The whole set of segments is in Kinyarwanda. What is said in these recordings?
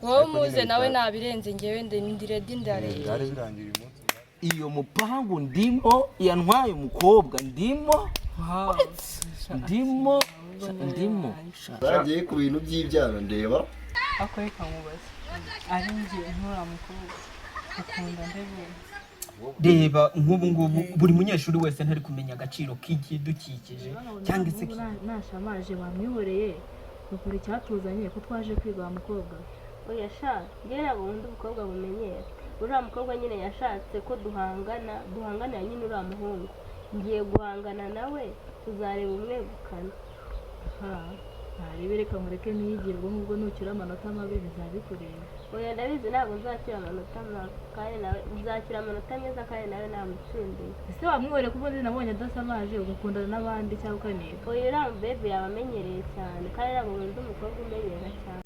wowe muze nawe nabirenze ngewe ndiredi ndareba byari birangiye uyu munsi iyo mupangu ndimo yantwaye umukobwa ndimo bagiye ku bintu by'ibyaro ndeba ako reka mubaze ari ngiye ntura mukobwa ukunda ndebe reba nk'ubu ngubu buri munyeshuri wese ntari kumenya agaciro k'ikidukikije cyangwa se nashamaje bamwihoreye dukora icyatuzanye ko twaje kwiga wa mukobwa oya sha ngera bundi umukobwa bumenyera uriya mukobwa nyine yashatse ko duhanganira nyine uriya muhungu ngiye guhangana nawe tuzareba umwegukana ntarebe reka mureke ntiyigirwe nk'ubwo nukira amanota mabi bizabikureba oya ndabizi ntabwo nzakira amanota mabi kandi nawe nzakira amanota meza kandi nawe namutsindiye ese wamwihoreye kuko nabonye adasamaje ugakundana n'abandi cyangwa ukaniga oya uriya mubebe yaba amenyereye cyane kandi ntabwo bundi umukobwa umenyera cyane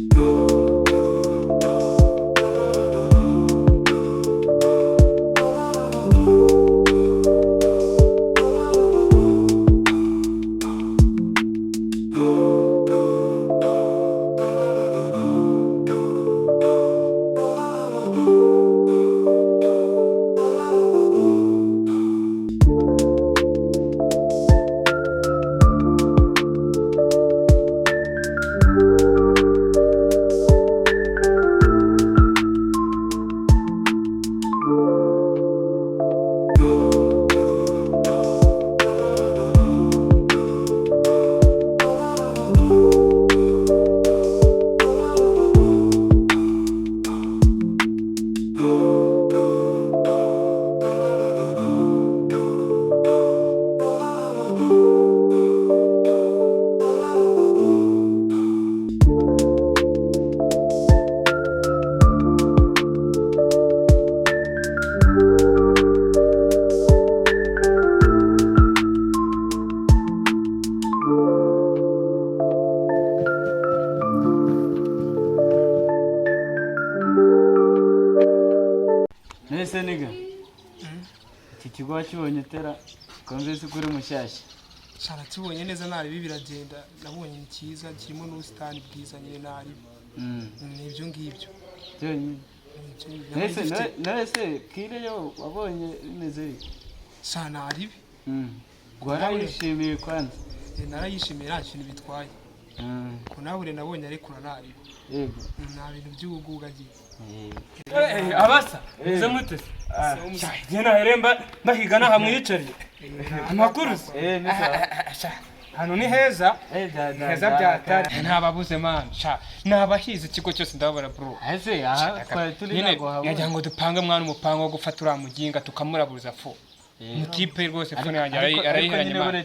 Nese niga iki kigo wakibonye tera konvese kuri mushyashya shara kibonye neza nari biragenda nabonye ni cyiza kirimo n'ubusitani bwiza nyine nari n'ibyo ngibyo nese kireyo wabonye bimeze shana aribi warayishimiye kwanza narayishimiye nta kintu bitwaye ko nahure nabonye arekura nari yego nta bintu by'ubuguga agiye abasa ze mutese gena heremba bahigana hamwe yicariye amakuru hano ni heza heza byatari ntababuze man sha nabahize ikigo cyose ndababara bro ese aha turi nago yagira ngo dupange mwana umupango wo gufata uriya muginga tukamurabuza fo mutipe rwose fone yanjye arayihiranye man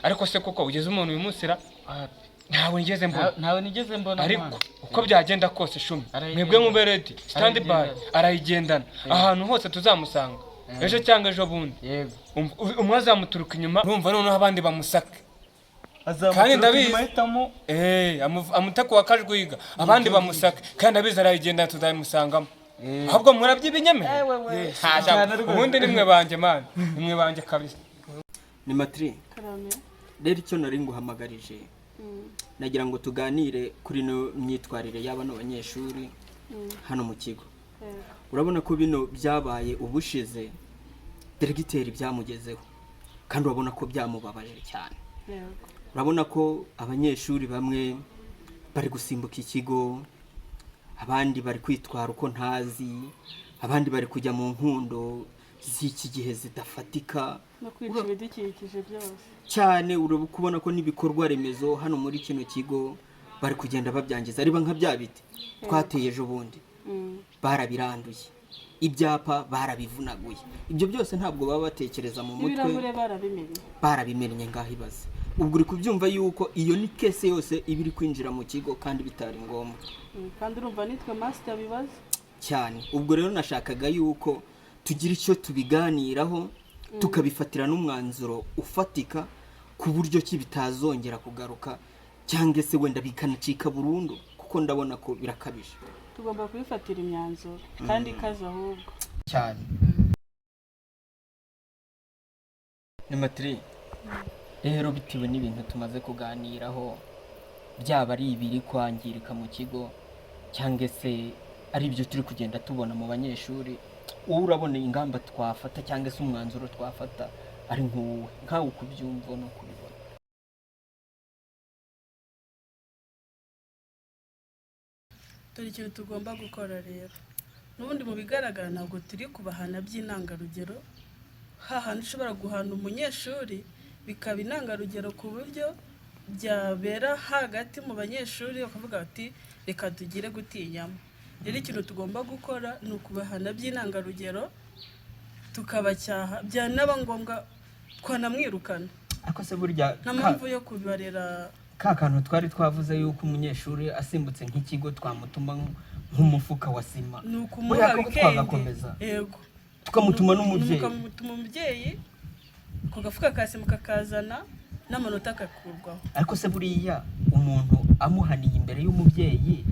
ariko se koko ugeze umuntu uyu munsi ntawe nigeze mbona ariko uko byagenda kose shumi mwebwe mubereti stand by arayigendana ahantu hose tuzamusanga ejo cyangwa ejo bundi umwe azamuturuka inyuma urumva noneho abandi bamusake kandi ndabizi amutaka wa kajwiga abandi bamusake kandi ndabizi arayigendana tuzayimusangamo ahubwo murabye ibinyeme ubundi nimwe banje man nimwe banje kabisa ni matri rero icyo nari nguhamagarije nagira ngo tuganire kuri no myitwarire y'abana b'abanyeshuri hano mu kigo urabona ko bino byabaye ubushize diregiteri byamugezeho kandi urabona ko byamubabaje cyane urabona ko abanyeshuri bamwe bari gusimbuka ikigo abandi bari kwitwara uko ntazi abandi bari kujya mu nkundo z'iki gihe zidafatika no kwica ibidukikije byose cyane urabona ko n'ibikorwa remezo hano muri kino kigo bari kugenda babyangiza ariba nka bya biti twateye ejo bundi barabiranduye ibyapa barabivunaguye ibyo byose ntabwo baba batekereza mu mutwe barabimenye ngaho ibaze ubwo uri kubyumva yuko iyo ni kese yose ibiri kwinjira mu kigo kandi bitari ngombwa kandi urumva nitwe master bibaza cyane ubwo rero nashakaga yuko tugira icyo tubiganiraho tukabifatira n'umwanzuro ufatika ku buryo ki bitazongera kugaruka cyangwa se wenda bikanacika burundu kuko ndabona ko birakabije tugomba kubifatira imyanzuro kandi ikaza ahubwo cyane ni matri rero bitewe n'ibintu tumaze kuganiraho byaba ari ibiri kwangirika mu kigo cyangwa se ari ibyo turi kugenda tubona mu banyeshuri, wowe urabona ingamba twafata cyangwa se umwanzuro twafata ari nk'uwe, nkawe uko ubyumva no kubibona? dore ikintu tugomba gukora rero, n'ubundi mu bigaragara ntabwo turi kubahana by'intangarugero, hahandi ushobora guhana umunyeshuri bikaba intangarugero ku buryo byabera hagati mu banyeshuri bakavuga bati reka tugire gutinyamo. Rero ikintu tugomba gukora ni ukubahana by'intangarugero, tukabacyaha, byanaba ngombwa twanamwirukana. Ariko se burya nta mpamvu yo kubarera ka kantu twari twavuze yuko umunyeshuri asimbutse nk'ikigo twamutuma nk'umufuka wa sima, ni ukumuha wikendi, yego, tukamutuma n'umubyeyi, tukamutuma umubyeyi, ako gafuka ka sima kakazana n'amanota akakurwaho. ariko se buriya umuntu amuhaniye imbere y'umubyeyi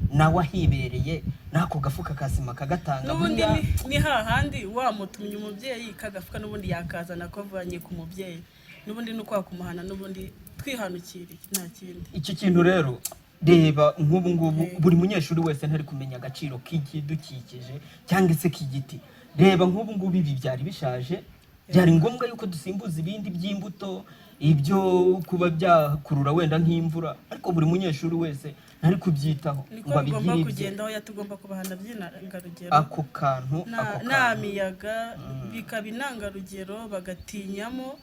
nawe ahibereye n'ako gafuka ka sima kagatanga, n'ubundi ni hahandi wamutumye umubyeyi kagafuka n'ubundi yakazana akavanye ku mubyeyi, n'ubundi ni ukwakumuhana, n'ubundi twihanukiriye nta kindi. icyo kintu rero reba nk'ubu ngubu buri munyeshuri wese ntari kumenya agaciro k'ikidukikije cyangwa se k'igiti. Reba nk'ubu ngubu ibi byari bishaje, byari ngombwa yuko dusimbuza ibindi by'imbuto, ibyo kuba byakurura wenda nk'imvura, ariko buri munyeshuri wese ntari kubyitaho ngo abigire ibye. Tugomba kubahana by'intangarugero, ako kantu nta miyaga, bikaba intangarugero, bagatinyamo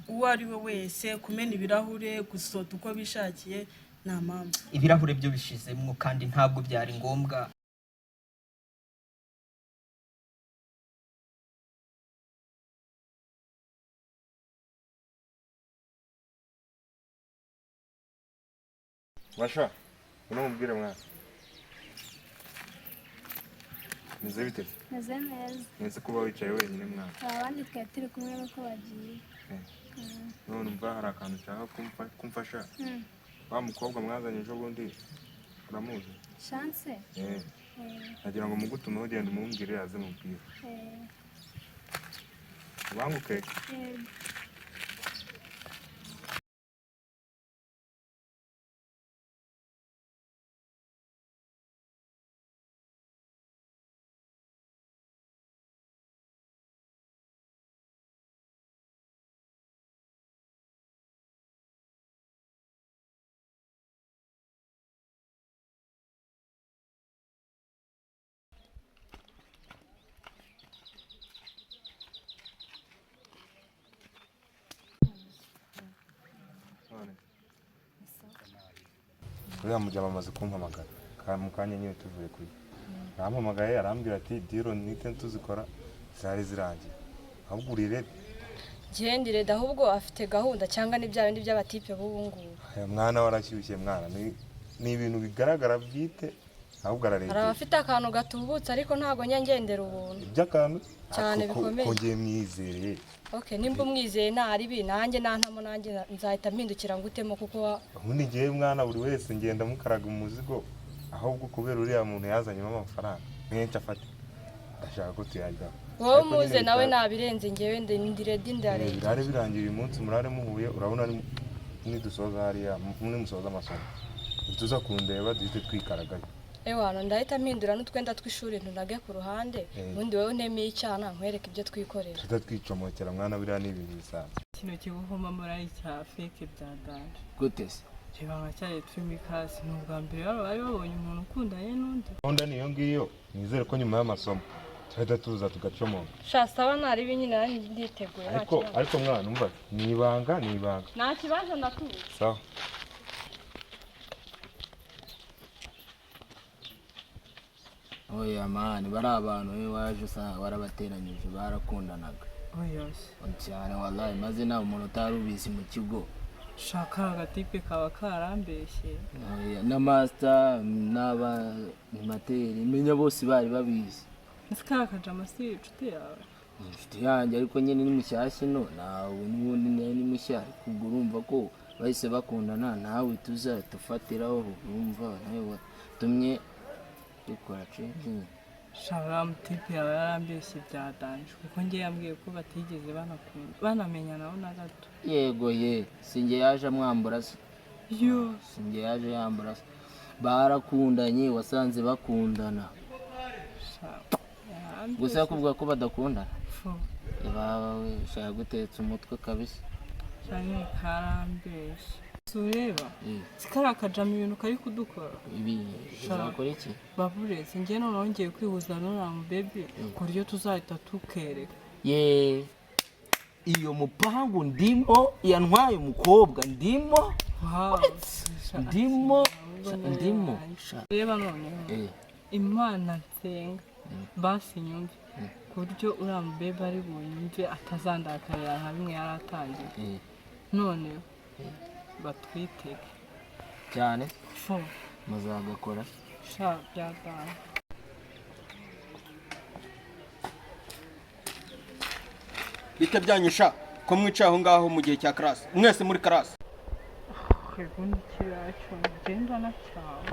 uwo ari we wese kumena ibirahure, gusota uko bishakiye, nta mpamvu. Ibirahure byo bishizemo kandi ntabwo byari ngombwa. Basha, unamubwira mwana. Meze bite? Meze neza. Nese kuba wicaye wenyine mwana. Abandi twari turi kumwe nuko bagiye. None umva hari akantu ushaka kumfasha. Wa mukobwa mwazanye ejo bundi uramuzi? Chance? Nagira ngo mugutume ugenda umumbwire yaze mubwire. Banguke. Uriya mujyama amaze kumpamagara mu kanya nyine tuvuye kuri arampamagaye arambwira ati diro nite tuzikora zari zirangiye ahubwo urire gendire ahubwo afite gahunda cyangwa n'ibya bindi by'abatipe b'ubu ngubu. aya mwana warashyushye mwana ni ibintu bigaragara byite ahubwo arareba hari abafite akantu gatubutse ariko ntago nyangendera ubuntu by'akantu cyane bikomeye kongeye mwizereye. Okay, nimba umwizeye ntari bi nanjye nantamo nanjye nzahita mpindukira ngutemo kuko ubundi ngiye mwana buri wese ngenda mukaraga umuzigo ahubwo kubera uriya muntu yazanyemo amafaranga menshi afata ndashaka ko tuyajyaho. wowe muze nawe nabirenze ngewe ndiredi ndareba birare birangira uyu munsi murare muhuye urabona nidusoza hariya musoza amasomo tuza kundeba duhite twikaragayo. Ewana ndahita mpindura n'utwenda tw'ishuri ntunage ku ruhande ubundi wowe ntemiye icyana nkwereka ibyo twikorera tutatwicomokera mwana biriya ni ibintu bisanzwe. Kino kiguhuma muri cya fake bya danje gute se reba nka cyari twimikasi ni ubwa mbere bari babonye umuntu ukundanye n'undi. Gahunda niyo ngiyo nizere ko nyuma y'amasomo tuhita tuza tugacomoka. sha sawa ntari binyine nanjye nditeguye ariko mwana umva ni ibanga nta kibazo natuye. sawa oya mani bari abantu we waje usanga barabateranyije barakundanaga cyane wallahi maze nta umuntu utari ubizi mu kigo shaka agatipe kaba karambeshye na master n'abanimateri menya bose bari babizi. Nsikaka kajama si inshuti yawe inshuti yanjye ariko nyine ni mushyashya no nawe n'ubundi ni mushya ubwo urumva ko bahise bakundana nawe tuza tufatiraho urumva nawe watumye dukora change. Shara mutipe yawe yarambeshye bya danje kuko ngiye yambwiye ko batigeze banamenya nawe na gato. Yego ye singe yaje amwambura se yo singe yaje yambura se barakundanye wasanze bakundana gusa kuvuga ko badakundana bawe ushaka gutetse umutwe kabisa cyane karambesha sureba sikara kajama ibintu kari kudukora ibi uzakora iki baburetse ngiye noneho ngiye kwihuza n'uramu baby ku buryo tuzahita tukereka ye iyo mupangu ndimo yantwaye umukobwa ndimo reba noneho imana nsenga basi nyumve ku buryo uramu baby ari bunyumve atazandakarira nka bimwe yari atangiye none batwitege cyane muzagakora sha byatanga bite byanyisha ko mwicaye aho ngaho mu gihe cya class mwese muri class ubundi kiracu ngenda na cyane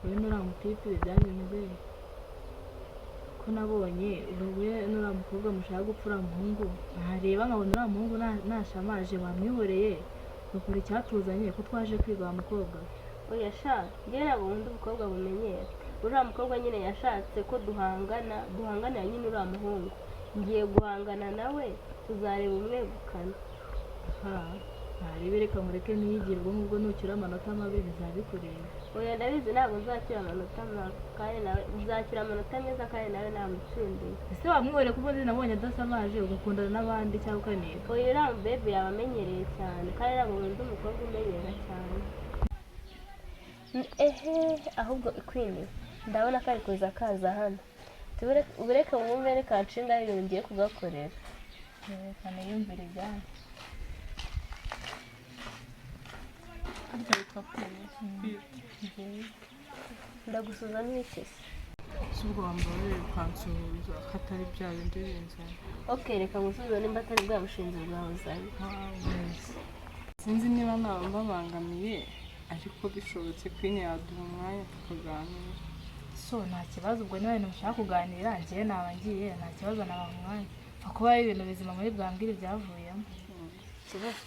wowe nuramutipe byagenze ko nabonye wowe nuramukobwa mushaka gupfura muhungu ntareba nkabona uriya muhungu nashamaje wamwihoreye ukora icyatuzanye ko twaje kwiga wa mukobwa oya sha njye ntabwo nkunda umukobwa bumenyera uriya mukobwa nyine yashatse ko duhangana nyine uriya muhungu ngiye guhangana nawe tuzareba umwegukana ntarebe reka mureke ntiyigire ubwo ngubwo nukira amanota mabi bizabikureba oya ndabizi ntabwo nzakira amanota mabi kandi nawe nzakira amanota meza kandi nawe namutsindiye ese wamwihoreye kuko nabonye adasamaje ugakundana n'abandi cyangwa ukaneka oya uriya baby yaba amenyereye cyane kandi ntabwo nkunda umukobwa umenyera cyane ahubwo ikwiriye ndabona ko ari kuza kaza hano ubureke mwumve reka nshinga ibintu ngiye kugakorera reka niyumvire ibyanyu ndagusuza n'ikesi si ubwo wambaye ukansuhuza katari bya bindi binzanye reka ngusubize nimba atari bwa bushinzi bwawe uzanye sinzi niba naba mbabangamiye ariko bishobotse kwine yaduha umwanya tukaganira nta kibazo ubwo niba ibintu mushaka kuganira njyewe naba ngiye nta kibazo nabaha umwanya pfa kuba ari ibintu bizima muri bwambwire ibyavuyemo ikibazo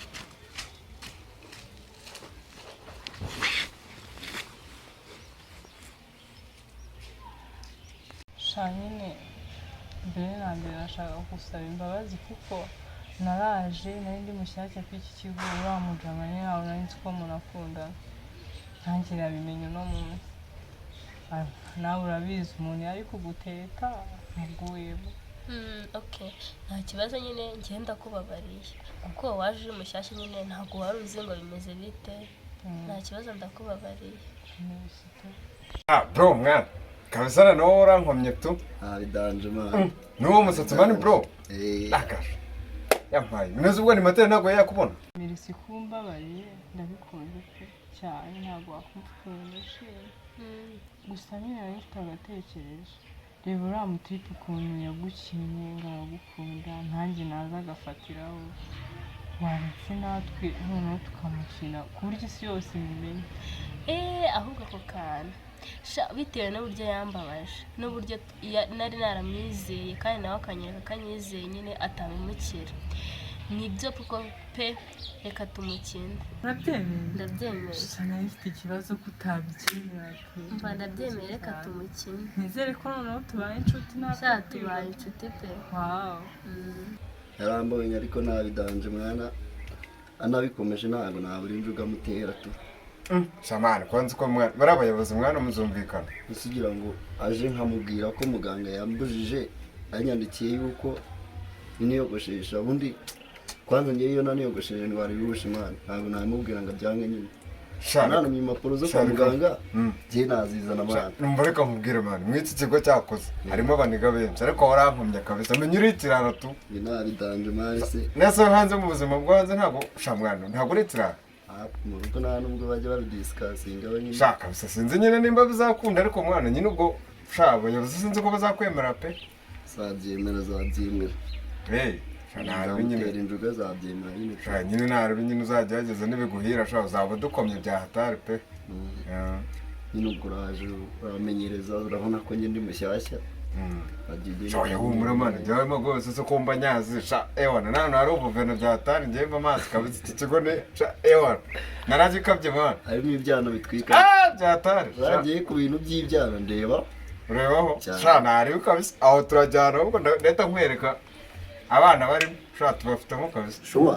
nyine mbere na mbere nashaka gusaba imbabazi kuko naraje nari ndi mushyashya kuri iki kigo uriya mujama nyine ntabwo nari nzi ko munakundana nanjye nabimenye uno munsi nawe urabizi umuntu yari kuguteta ntuguyemo nta kibazo nyine ngenda kubabariye kuko waje uri mushyashya nyine ntabwo wari uzi ngo bimeze bite nta kibazo ndakubabariye bro mwana kabisa na nawe urankomye tu bidanje man n'uwo musatsi mani bro akaje yampaye neza ubwo ni matera ntabwo yakubona mirisi kumbabariye ndabikunze pe cyane ntabwo wakumfundisha gusa nyine nari mfite agatekerezo reba uriya mutipe ukuntu yagukinye ngo aragukunda ntanjye naza agafatiraho waretse natwe noneho tukamukina ku buryo isi yose ibimenye ahubwo ako kantu bitewe n'uburyo yambabaje n'uburyo nari naramwizeye kandi nawe akanyereka ko anyizeye nyine atabimukira nibyo kuko pe reka tumukine ndabyemeye gusa nari mfite ikibazo ko utabikemura mba ndabyemeye reka tumukine nizere ko noneho tubaye inshuti tubaye inshuti pe yarambonye ariko ntabidanje mwana anabikomeje ntabwo nabura injuga mutera tu shamani kwanza ko mwana bari abayobozi mwana muzumvikana usigira ngo aje nkamubwira ko muganga yambujije anyandikiye yuko niyogoshesha ubundi kwanza ngiye iyo naniyogosheshe ndwara ibirusha imana ntabwo namubwira ngo ajyange nyine nana mu impapuro zo kwa muganga ngiye nazizana mwana numva reka nkubwire mwana mw'iki kigo cyakoze harimo abaniga benshi ariko warankomye kabisa menya uri ikirara tu ntabidanje mwana se nese hanze mu buzima bwo hanze ntabwo shamwana ntabwo uri ikirara mu rugo nta nubwo bajya babidisikasinga nyine shaka bisa sinzi nyine nimba bizakunda ariko mwana nyine ubwo shabo yavuze sinzi ko bazakwemera pe zabyemera zabyemera zamutera injuga zabyemera nyine nyine ntarebe nyine uzagerageza n'ibiguhira uzaba udukomye bya hatari pe nyine ubwo uraje uramenyereza urabona ko njye ndi mushyashya humura mani njyewe rwose se kumva nyazi ewana nta hari ubuveno bya hatari njyewe mva amazi kabisa iki kigo ni ewana naragikabye mani harimo ibyana bitwika bya hatari zagiye ku bintu by'ibyana ndeba urebaho ntariwe kabisa aho turajyana ahubwo leta nkwereka abana barimo tubafitemo kabisa shuwa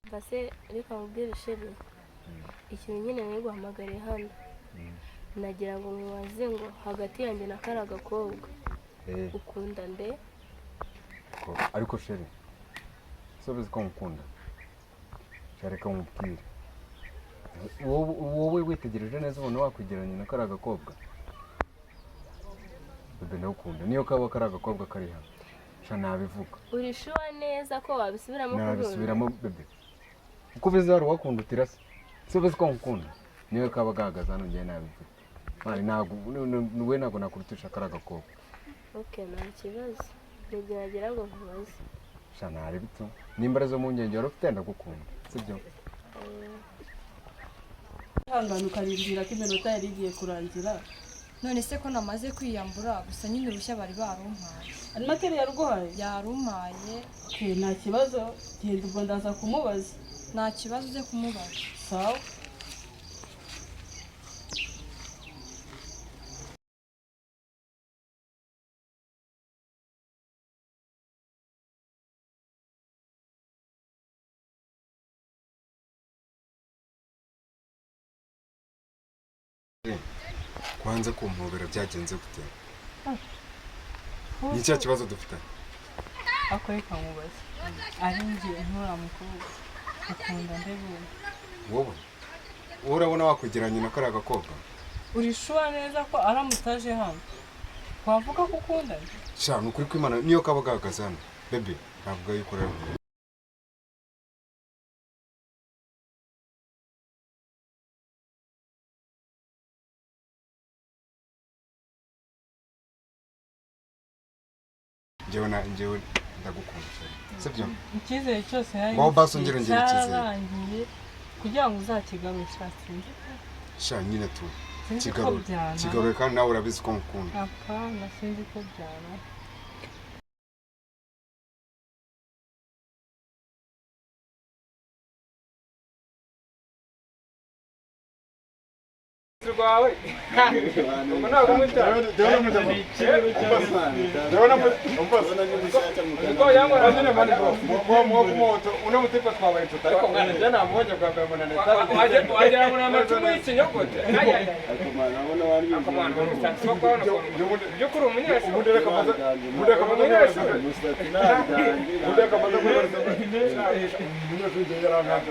mbese reka mubwire sheri ikintu nyine nari guhamagariye hano nagira ngo mubaze ngo hagati yanjye na kariya gakobwa ukunda nde ariko sheri sobizi ko ngukunda reka nkubwire wowe witegereje neza ubona wakwigeranya na kariya gakobwa bebe ndagukunda niyo kaba kariya gakobwa kari hano nabivuga uri shuwa neza ko wabisubiramo nabisubiramo bebe uko ubizi hari uwakunda utirase sobizi ko ngukunda niyo kaba gahagaze hano njyewe nabivuga we ntabwo nakurutisha kariya gakobwa nta kibazo nibyo nagira ngo nkubaze ntari bito nimba arizo mu ngenge wari ufite ndagukunda sibyo ihangane ukarindira ko iminota yari igiye kurangira none se ko namaze kwiyambura gusa nyine urushya bari barumpaye hanyuma kera yaruguhaye yarumpaye nta kibazo genda ubwo ndaza kumubaza nta kibazo uze kumubaza sawa kwanza kumpobera byagenze gute ni cya kibazo dufite ako reka nkubaze ari njye nturamukobwa ukunda ndebura wowe urabona wakwegeranya na kariya gakobwa uri shuwa neza ko aramutse aje hano wavuga ko ukunda ni ukuri kw'Imana niyo kaba gahagaze hano bebe ntabwo yikorera njyewe ndagukunda sibyo icyizere cyose hari cyararangiye kugira ngo uzakigarure sinzi nyine tu kigarure kandi nawe urabizi ko ngukunda apana sinzi ko byaba rwawe ubwo ntabwo umutara uko yamara nyine mani mwo kumoto uno mutipa twabaye tuta ariko mwana njye namubonye bwa mbere mbona neta wagira ngo ni amacumu y'ikinyogote akomana urusanzwe wo kubona by'ukuri umunyeshuri ubundi reka maze umunyeshuri yarangaje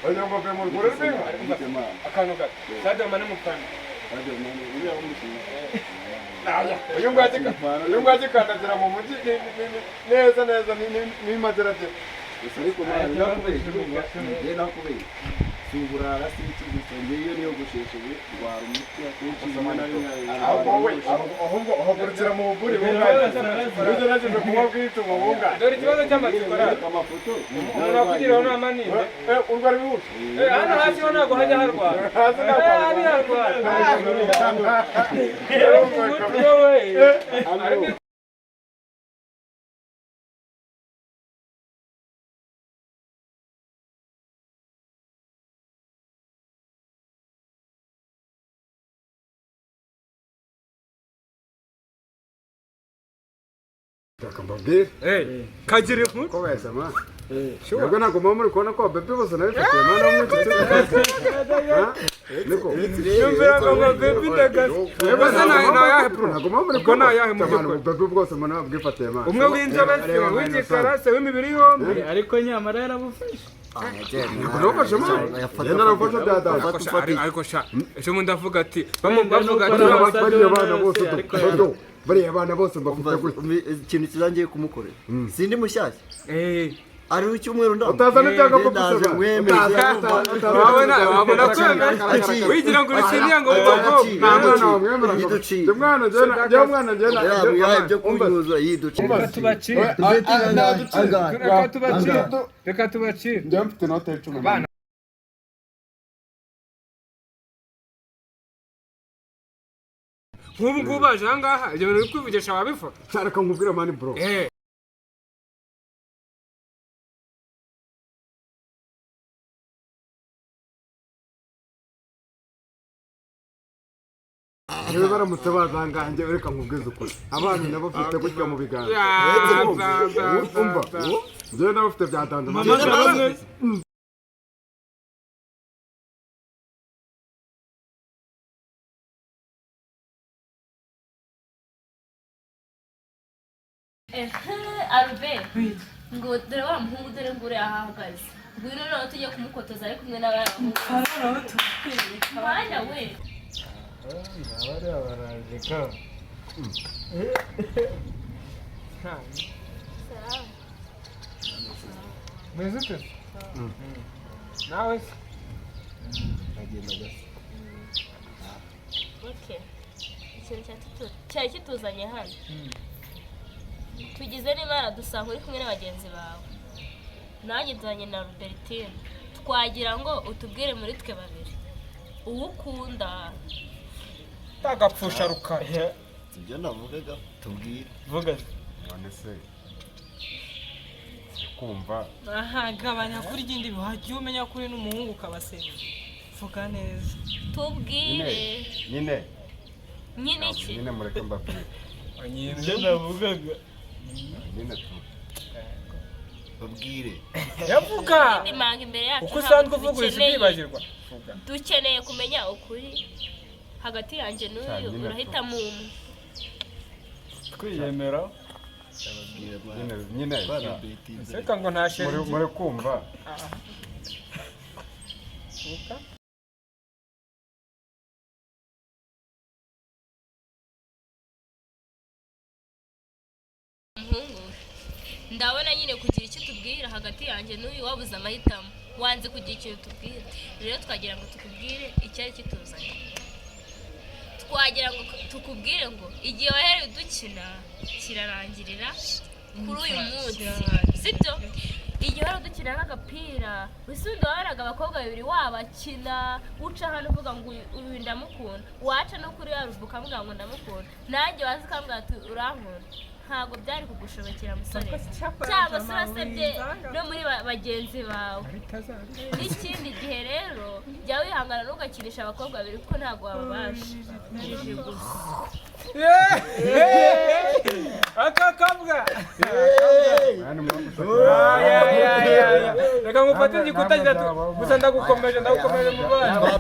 wagira ngo mu rwuri rw'inka akantu gato sade mane mupana uyu nguyu agikandagira mu mujyi neza n'imageragere gusa ariko nakubeshye uburara si iki gusa ngeyo niyogoshesheje ndwara umuti akenshi rimwe na rimwe ahubwo uhagurukira mu buguri ujya nageje kunywa bw'ituma bungana dore ikibazo cy'amatsiko amafoto umuntu wakugiraho n'amaninde urwara ibihugu hano hasi ho ntabwo hajya harwara hasi harwara Mbabwire kagire ko wese ma Ntabwo ntabwo muba muri kubona ko baby bose nabifatiye mana w'umwitsi niko yumvira ngo baby ndagase yego se nayahe pro ntabwo muba muri kubona nayahe mu baby bwose mbona babwifatiye mana umwe w'inzobe se w'igikara se w'imibiri yombi ariko nyamara yarabufashe ntabwo mana yenda nafashe bya dada ariko sha ejo mu ndavuga ati bavuga ati bariya bana bose bariya bana bose mbafite ikintu kizangiye kumukorera sindi mushyashya ari icyumweru ndaho utazana ibyago byo wabona kwemera wigira ngo urusiniye ngo ubwo mwana wamwemera yiduciye mwana ngena ibyo kunyuza yiduciye reka tubacire njye mfite inote y'icumi nk'ubu ngubu baje aha ngaha ibyo bintu uri kwivugisha wabifata reka nkubwire mani bro niba baramutse bazangange reka nkubwize ukuri abana nabo bafite gutya mu biganza umva njyewe nabo bafite byatanze Albert ngo dore wa muhungu dore ngure ahahagaze ngwino noneho tujye kumukotoza ari kumwe n'abahungu mwanya we mwizute nawe se okay ikintu cyari kituzanye hano tugize n'imana dusanga uri kumwe n'abagenzi bawe nanjye nzanye na Robertine twagira ngo utubwire muri twe babiri uwo ukunda tagapfusha rukara ibyo navugaga tubwire vuga none se kumva aha gabanya kuri igindi bihajye umenya kuri n'umuhungu ukabasenya vuga neza tubwire nyine iki nyine mureke mbabwire ibyo navugaga nyine tu babwire yavuga imanga imbere yacu uko usanzwe uvuga uzibyibagirwa dukeneye kumenya ukuri hagati yanjye n'uyu urahitamo umwe twiyemera nyine seka ngo nta sheri muri kumva ndabona nyine kugira icyo tubwira hagati yanjye n'uyu wabuze amahitamo wanze kugira ikintu tubwira rero twagira ngo tukubwire icyari kituzanye twagira ngo tukubwire ngo igihe wahereye dukina kirarangirira kuri uyu munsi sibyo igihe wari dukina nk'agapira wisundi wabonaga abakobwa babiri wabakina uca hano uvuga ngo uyu ndamukunda waca no kuri ya rubuga ukavuga ngo ndamukunda nanjye wazi ukambwira ati urankunda ntabwo byari kugushobokera musore cyangwa se urasebye no muri bagenzi bawe n'ikindi gihe rero jya wihangana ntugakinisha abakobwa babiri kuko ntabwo wababasha aka kabwa reka ngufate igikuta gusa ndagukomeje mu bana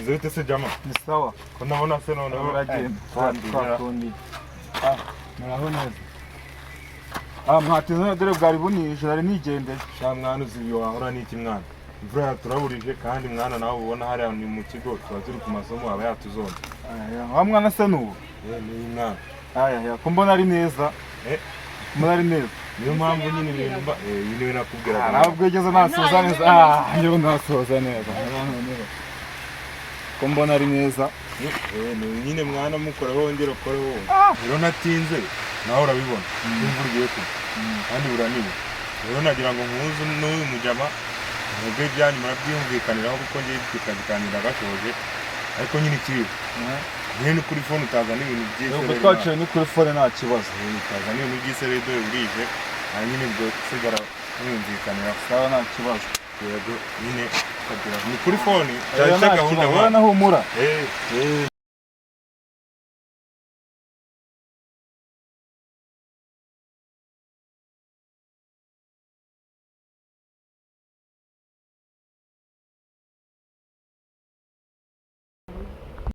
Zite se jama ni sawa ko nabona se none uragenda twakundi muraho neza mwateze dore bwari bunije ari nigendeye sha mwana uzibiyo wahora n'iki mwana imvura yaturaburije kandi mwana nawe ubona hariya ni mu kigo tuba turi ku masomo aba yatuzonda wa mwana se n'ubu ni mwana ko mbona ari neza mbona ari neza niyo mpamvu nyine ibintu mba niwe nakubwiraga ntabwo wigeze nasoza neza yewe nasoza neza ko mbona ari neza nyine mwana mukora wongera ukoreho rero natinze nawe urabibona imvura igiye kugwa kandi buraniwe rero nagira ngo nkuze n'uyu mujama mwebwe ibyanyu murabyumvikaniraho kuko ngiye kazi kanjye ndagashoje ariko nyine ikiriho nyine kuri fone utazana ibintu by'ise ubwo twaciye ni kuri fone nta kibazo utazana ibintu by'ise rero burije nyine ibyo usigara mwumvikaniraho sawa nta kibazo yego nyine ni kuri fone nta kibazo, urabona humura.